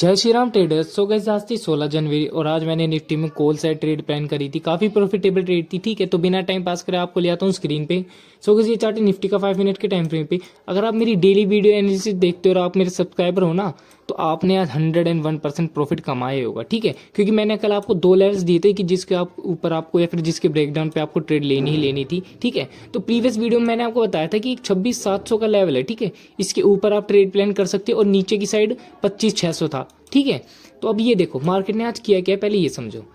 जय Shri Ram traders. So guys आज थी 16 जनवरी और आज मैंने निफ्टी में कॉल साइड ट्रेड प्लान करी थी। काफ़ी प्रॉफिटेबल ट्रेड थी। ठीक है, तो बिना टाइम पास करे आपको ले आता हूँ स्क्रीन पे। सो गाइस ये चार्ट है निफ्टी का 5 मिनट के टाइम फ्रेम पे। अगर आप मेरी डेली वीडियो एनालिसिस देखते हो और आप मेरे सब्सक्राइबर हो ना, तो आपने आज 101% प्रॉफिट कमाया होगा। ठीक है, क्योंकि मैंने कल आपको 2 लेवल्स दिए थे कि जिसके आप ऊपर आपको या फिर जिसके ब्रेकडाउन पे आपको ट्रेड लेनी ही लेनी थी। ठीक है, तो प्रीवियस वीडियो में मैंने आपको बताया था कि एक 26,700 का लेवल है। ठीक है, इसके ऊपर आप ट्रेड प्लान कर सकते हो और नीचे की साइड 25,600 था। ठीक है, तो अब ये देखो मार्केट ने आज किया क्या, पहले ये समझो।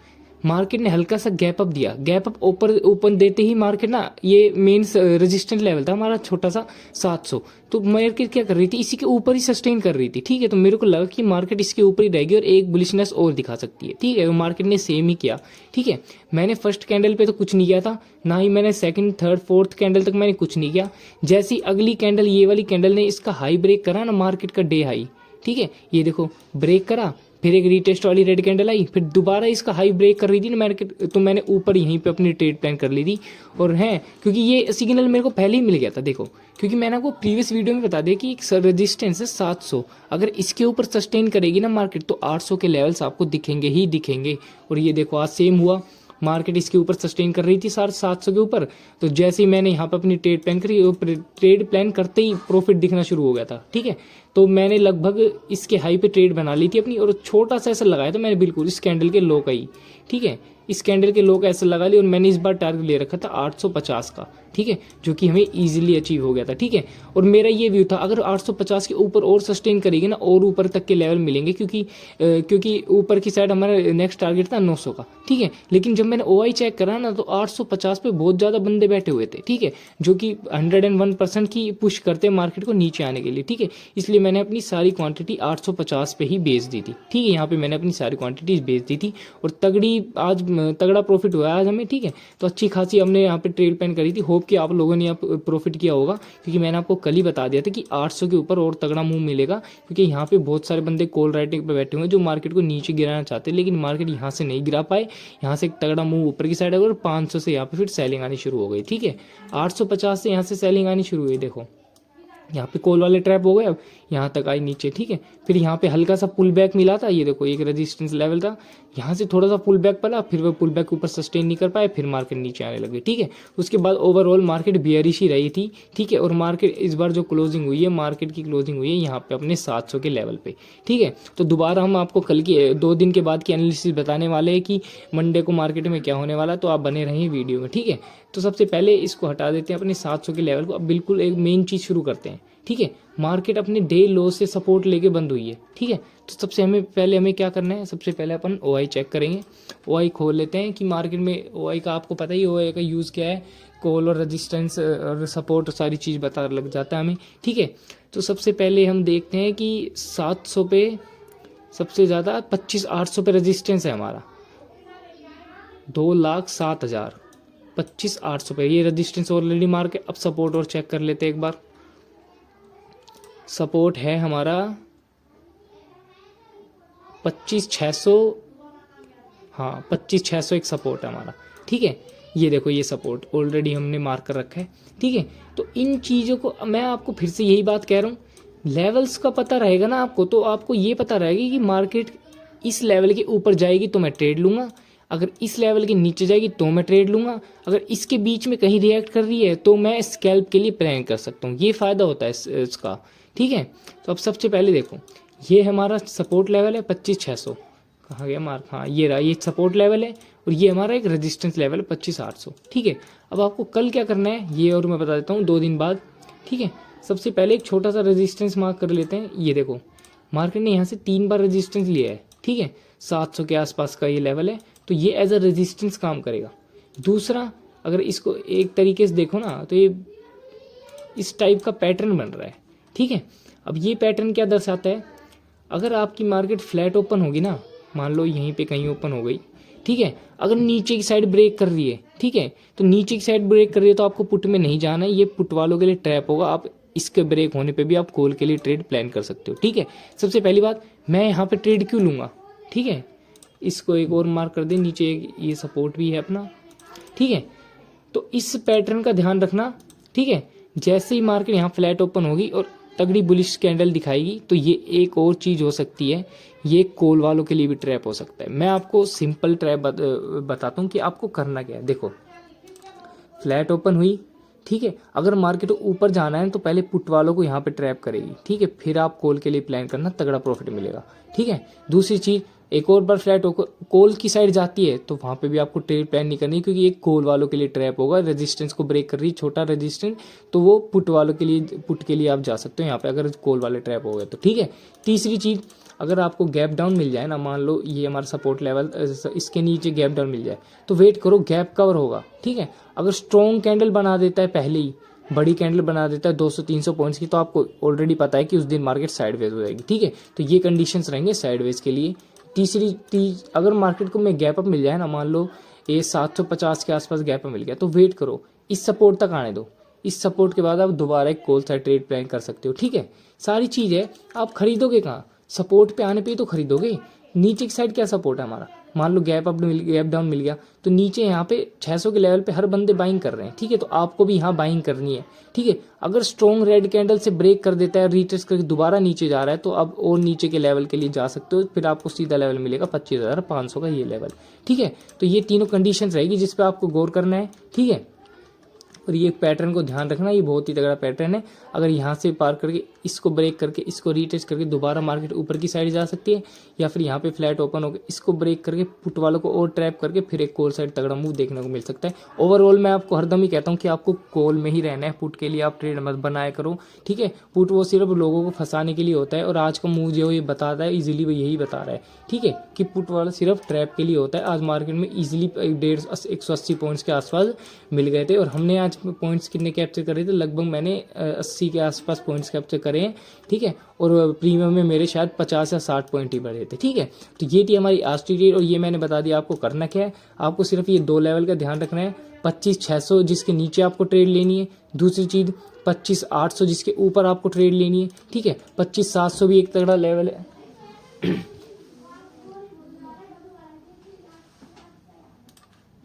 मार्केट ने हल्का सा गैप अप दिया। गैप अप ओपन देते ही मार्केट ना, ये मेन रेजिस्टेंस लेवल था हमारा छोटा सा 700। तो मार्केट क्या कर रही थी, इसी के ऊपर ही सस्टेन कर रही थी। ठीक है, तो मेरे को लगा कि मार्केट इसके ऊपर ही रहेगी और एक बुलिशनेस और दिखा सकती है। ठीक है, वो मार्केट ने सेम ही किया। ठीक है, मैंने फर्स्ट कैंडल पे तो कुछ नहीं किया था, ना ही मैंने सेकंड थर्ड फोर्थ कैंडल तक मैंने कुछ नहीं किया। जैसी अगली कैंडल, ये वाली कैंडल ने इसका हाई ब्रेक करा ना, मार्केट का डे हाई। ठीक है, ये देखो ब्रेक करा, फिर एक रीटेस्ट वाली रेड कैंडल आई, फिर दोबारा इसका हाई ब्रेक कर रही थी ना मार्केट, तो मैंने ऊपर यहीं पे अपनी ट्रेड प्लान कर ली थी। और है क्योंकि ये सिग्नल मेरे को पहले ही मिल गया था। देखो, क्योंकि मैंने आपको प्रीवियस वीडियो में बता दिया कि एक रेजिस्टेंस है 700, अगर इसके ऊपर सस्टेन करेगी ना मार्केट, तो 800 के लेवल्स आपको दिखेंगे ही दिखेंगे। और ये देखो आज सेम हुआ, मार्केट इसके ऊपर सस्टेन कर रही थी 750 के ऊपर। तो जैसे ही मैंने यहाँ पे अपनी ट्रेड प्लान करी, ट्रेड प्लान करते ही प्रॉफिट दिखना शुरू हो गया था। ठीक है, तो मैंने लगभग इसके हाई पे ट्रेड बना ली थी अपनी, और छोटा सा ऐसा लगाया था मैंने बिल्कुल इस कैंडल के लो का ही। ठीक है, इस कैंडल के लो का ऐसा लगा लिया और मैंने इस बार टारगेट ले रखा था 850 का। ठीक है, जो कि हमें इजीली अचीव हो गया था। ठीक है, और मेरा ये व्यू था अगर 850 के ऊपर और सस्टेन करेगी ना, और ऊपर तक के लेवल मिलेंगे, क्योंकि ऊपर की साइड हमारा नेक्स्ट टारगेट था 900 का। ठीक है, लेकिन जब मैंने ओआई चेक करा ना, तो 850 पे बहुत ज़्यादा बंदे बैठे हुए थे। ठीक है, जो कि 101% की पुश करते मार्केट को नीचे आने के लिए। ठीक है, इसलिए मैंने अपनी सारी क्वांटिटी 850 पे ही बेच दी थी। ठीक है, यहाँ पे मैंने अपनी सारी क्वांटिटीज बेच दी थी और तगड़ा प्रॉफिट हुआ आज हमें। ठीक है, तो अच्छी खासी हमने यहाँ पे ट्रेड प्लान करी थी। होप कि आप लोगों ने यहाँ प्रॉफिट किया होगा, क्योंकि मैंने आपको कल ही बता दिया था कि 800 के ऊपर और तगड़ा मूव मिलेगा, क्योंकि यहाँ पे बहुत सारे बंदे कॉल राइटिंग पे बैठे हुए हैं जो मार्केट को नीचे गिराना चाहते हैं, लेकिन मार्केट यहाँ से नहीं गिरा पाए। यहाँ से एक तगड़ा मूव ऊपर की साइड है और 500 से यहाँ पे फिर सेलिंग आनी शुरू हो गई। ठीक है, 850 से यहाँ से सेलिंग आनी शुरू हुई। देखो यहाँ पे कॉल वाले ट्रैप हो गए, अब यहाँ तक आई नीचे। ठीक है, फिर यहाँ पे हल्का सा पुल बैक मिला था, ये देखो एक रेजिस्टेंस लेवल था, यहाँ से थोड़ा सा पुल बैक पड़ा, फिर वो पुल बैक ऊपर सस्टेन नहीं कर पाए, फिर मार्केट नीचे आने लगी। ठीक है, उसके बाद ओवरऑल मार्केट बियरिश ही रही थी। ठीक है, और मार्केट इस बार जो क्लोजिंग हुई है, मार्केट की क्लोजिंग हुई है यहाँ पे अपने 700 के लेवल पे। ठीक है, तो दोबारा हम आपको कल की 2 दिन के बाद की एनालिसिस बताने वाले हैं कि मंडे को मार्केट में क्या होने वाला है, तो आप बने रहें वीडियो में। ठीक है, तो सबसे पहले इसको हटा देते हैं अपने 700 के लेवल को। अब बिल्कुल एक मेन चीज़ शुरू करते हैं। ठीक है, मार्केट अपने डे लो से सपोर्ट लेके बंद हुई है। ठीक है, तो सबसे हमें क्या करना है, सबसे पहले अपन ओआई चेक करेंगे। ओआई खोल लेते हैं कि मार्केट में ओआई का आपको पता ही, ओआई का यूज़ क्या है, कॉल और रेजिस्टेंस और सपोर्ट सारी चीज़ पता लग जाता है हमें। ठीक है, तो सबसे पहले हम देखते हैं कि 700 पे सबसे ज़्यादा 25,800 पे रेजिस्टेंस है हमारा, 2,07,000, 25,800 पे ये रेजिस्टेंस ऑलरेडी मार्क है। अब सपोर्ट और चेक कर लेते हैं एक बार। सपोर्ट है हमारा 25,600, हाँ 25,600 एक सपोर्ट है हमारा। ठीक है, ये देखो ये सपोर्ट ऑलरेडी हमने मार्क कर रखा है। ठीक है, तो इन चीज़ों को मैं आपको फिर से यही बात कह रहा हूँ, लेवल्स का पता रहेगा ना आपको, तो आपको ये पता रहेगा कि मार्केट इस लेवल के ऊपर जाएगी तो मैं ट्रेड लूँगा, अगर इस लेवल के नीचे जाएगी तो मैं ट्रेड लूँगा, अगर इसके बीच में कहीं रिएक्ट कर रही है तो मैं स्कैल्प के लिए प्लान कर सकता हूँ। ये फ़ायदा होता है इसका। ठीक है, तो अब सबसे पहले देखो ये हमारा सपोर्ट लेवल है 25,600, कहाँ गया मार्क, हाँ ये रहा, ये सपोर्ट लेवल है, और ये हमारा एक रेजिस्टेंस लेवल है 25,800। ठीक है, अब आपको कल क्या करना है ये और मैं बता देता हूँ 2 दिन बाद। ठीक है, सबसे पहले एक छोटा सा रेजिस्टेंस मार्क कर लेते हैं। ये देखो मार्केट ने यहाँ से 3 बार रेजिस्टेंस लिया है। ठीक है, 700 के आसपास का ये लेवल है, तो ये एज अ रेजिस्टेंस काम करेगा। दूसरा, अगर इसको एक तरीके से देखो ना, तो ये इस टाइप का पैटर्न बन रहा है। ठीक है, अब ये पैटर्न क्या दर्शाता है, अगर आपकी मार्केट फ्लैट ओपन होगी ना, मान लो यहीं पे कहीं ओपन हो गई। ठीक है, अगर नीचे की साइड ब्रेक कर रही है, ठीक है, तो नीचे की साइड ब्रेक कर रही है तो आपको पुट में नहीं जाना है, ये पुट वालों के लिए ट्रैप होगा। आप इसके ब्रेक होने पे भी आप कॉल के लिए ट्रेड प्लान कर सकते हो। ठीक है, सबसे पहली बात, मैं यहाँ पे ट्रेड क्यों लूँगा। ठीक है, इसको एक और मार्क कर दें, नीचे ये सपोर्ट भी है अपना। ठीक है, तो इस पैटर्न का ध्यान रखना। ठीक है, जैसे ही मार्केट यहाँ फ्लैट ओपन होगी और तगड़ी बुलिश कैंडल दिखाएगी तो ये एक और चीज़ हो सकती है, ये कॉल वालों के लिए भी ट्रैप हो सकता है। मैं आपको सिंपल ट्रैप बताता हूँ कि आपको करना क्या है। देखो फ्लैट ओपन हुई, ठीक है, अगर मार्केट ऊपर जाना है तो पहले पुट वालों को यहाँ पे ट्रैप करेगी, ठीक है, फिर आप कॉल के लिए प्लान करना, तगड़ा प्रॉफिट मिलेगा, ठीक है। दूसरी चीज़, एक और बार फ्लैट कॉल की साइड जाती है तो वहाँ पे भी आपको ट्रेड प्लान नहीं करनी, क्योंकि एक कॉल वालों के लिए ट्रैप होगा, रेजिस्टेंस को ब्रेक कर रही है, छोटा रेजिस्टेंस, तो वो पुट वालों के लिए, पुट के लिए आप जा सकते हो यहाँ पे अगर कॉल वाले ट्रैप हो गए तो, ठीक है। तीसरी चीज़, अगर आपको गैप डाउन मिल जाए ना, मान लो ये हमारा सपोर्ट लेवल, इसके नीचे गैप डाउन मिल जाए तो वेट करो, गैप कवर होगा, ठीक है। अगर स्ट्रॉन्ग कैंडल बना देता है, पहले ही बड़ी कैंडल बना देता है 200-300 पॉइंट्स की, तो आपको ऑलरेडी पता है कि उस दिन मार्केट साइडवेज हो जाएगी, ठीक है। तो ये कंडीशंस रहेंगे साइडवेज के लिए। अगर मार्केट को में गैप अप मिल जाए ना, मान लो ये 750 के आसपास गैप अप मिल गया, तो वेट करो, इस सपोर्ट तक आने दो, इस सपोर्ट के बाद आप दोबारा एक कॉल साइड ट्रेड प्लान कर सकते हो, ठीक है। सारी चीज़ है, आप खरीदोगे कहाँ, सपोर्ट पे आने पे ही तो खरीदोगे। नीचे की साइड क्या सपोर्ट है हमारा, मान लो गैप डाउन मिल गया तो नीचे यहाँ पे 600 के लेवल पे हर बंदे बाइंग कर रहे हैं, ठीक है, तो आपको भी यहाँ बाइंग करनी है, ठीक है। अगर स्ट्रॉन्ग रेड कैंडल से ब्रेक कर देता है, रीटेस्ट करके दोबारा नीचे जा रहा है, तो अब और नीचे के लेवल के लिए जा सकते हो, फिर आपको सीधा लेवल मिलेगा 25,500 का ये लेवल, ठीक है। तो ये तीनों कंडीशन रहेगी जिस पे आपको गौर करना है, ठीक है। और ये पैटर्न को ध्यान रखना, ये बहुत ही तगड़ा पैटर्न है। अगर यहाँ से पार करके इसको ब्रेक करके इसको रीटेस्ट करके दोबारा मार्केट ऊपर की साइड जा सकती है, या फिर यहाँ पे फ्लैट ओपन होकर इसको ब्रेक करके पुट वालों को और ट्रैप करके फिर एक कॉल साइड तगड़ा मूव देखने को मिल सकता है। ओवरऑल मैं आपको हरदम ही कहता हूँ कि आपको कॉल में ही रहना है, पुट के लिए आप ट्रेड मत बनाया करो, ठीक है। पुट वो सिर्फ लोगों को फंसाने के लिए होता है, और आज का मूव जो ये बताता है इजीली वो यही बता रहा है, ठीक है, कि पुट वाला सिर्फ ट्रैप के लिए होता है। आज मार्केट में इजीली 180 पॉइंट्स के आसपास मिल गए थे, और हमने आज पॉइंट्स कितने कैप्चर करे थे, लगभग मैंने 80 के आसपास पॉइंट्स कैप्चर करे हैं, ठीक है। और प्रीमियम में मेरे शायद 50 या 60 पॉइंट ही बढ़े थे, ठीक है। तो ये थी हमारी आज की ट्रेड, और ये मैंने बता दिया आपको करना क्या है। आपको सिर्फ ये 2 लेवल का ध्यान रखना है, 25,600 जिसके नीचे आपको ट्रेड लेनी है, दूसरी चीज़ 25,800 जिसके ऊपर आपको ट्रेड लेनी है, ठीक है। 25,700 भी एक तगड़ा लेवल है